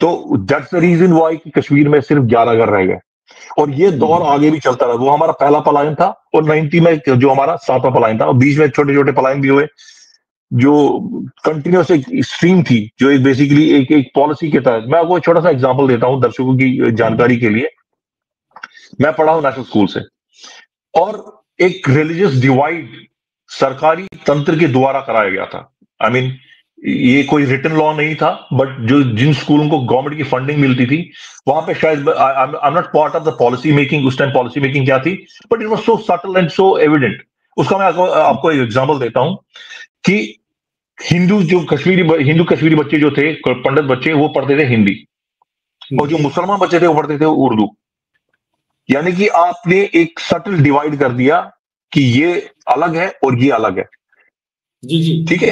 तो that's the reason why कि कश्मीर में सिर्फ 11 घर रह गए। और ये दौर आगे भी चलता रहा। वो हमारा पहला पलायन था और 90 में जो हमारा 7वां पलायन था, और बीच में छोटे छोटे पलायन भी हुए जो कंटिन्यूस एक स्ट्रीम थी, जो एक बेसिकली एक एक पॉलिसी के तहत। मैं आपको छोटा सा एग्जांपल देता हूं दर्शकों की जानकारी के लिए। मैं पढ़ा हूं नेशनल स्कूल से, और एक रिलीजियस डिवाइड सरकारी तंत्र के द्वारा कराया गया था। आई मीन ये कोई रिटन लॉ नहीं था, बट जो जिन स्कूलों को गवर्नमेंट की फंडिंग मिलती थी वहां पे शायद, I am not part of the policy making, उस टाइम पॉलिसी मेकिंग क्या थी, but it was so subtle and so evident. उसका मैं आपको एक एग्जांपल देता हूं कि हिंदू कश्मीरी बच्चे जो थे, पंडित बच्चे, वो पढ़ते थे हिंदी, और जो मुसलमान बच्चे थे वो पढ़ते थे उर्दू। यानी कि आपने एक सटल डिवाइड कर दिया कि ये अलग है और ये अलग है। जी जी ठीक है।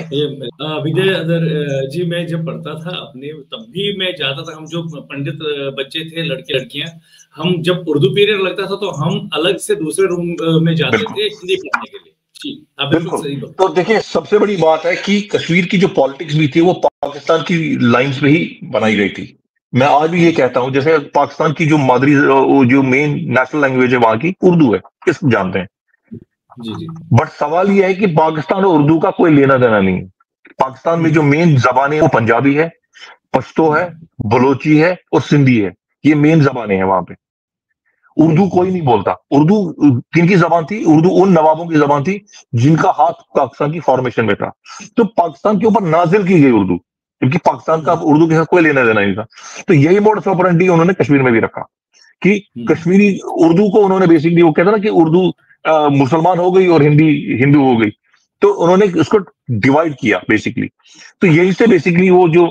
विजय अदर जी, मैं जब पढ़ता था अपने, तब भी मैं जाता था। हम जो पंडित बच्चे थे, लड़के लड़कियां, हम जब उर्दू पीरियड लगता था तो हम अलग से दूसरे रूम में जाते थे हिंदी पढ़ने के लिए। जी, आप बिल्कुल सही बात। तो देखिए, सबसे बड़ी बात है कि कश्मीर की जो पॉलिटिक्स भी थी वो पाकिस्तान की लाइंस पे ही बनाई गई थी। मैं आज भी ये कहता हूं, जैसे पाकिस्तान की जो मादरी, जो मेन नेशनल लैंग्वेज है वहां की उर्दू है, किस जानते हैं। जी जी। बट सवाल यह है कि पाकिस्तान और उर्दू का कोई लेना देना नहीं है। पाकिस्तान में जो मेन जबानें वो पंजाबी है, पश्तो है, बलोची है और सिंधी है। ये मेन जबानें हैं वहां पे। उर्दू कोई नहीं बोलता। उर्दू किनकी जबान थी? उर्दू उन नवाबों की जबान थी जिनका हाथ पाकिस्तान की फॉर्मेशन में था। तो पाकिस्तान के ऊपर नाजिल की गई उर्दू, क्योंकि पाकिस्तान का उर्दू के साथ कोई लेना देना नहीं था। तो यही मोडस ऑपरेंडी उन्होंने कश्मीर में भी रखा कि कश्मीरी उर्दू को उन्होंने बेसिकली, वो कहता ना कि उर्दू मुसलमान हो गई और हिंदी हिंदू हो गई, तो उन्होंने उसको डिवाइड किया बेसिकली। तो यही से बेसिकली वो जो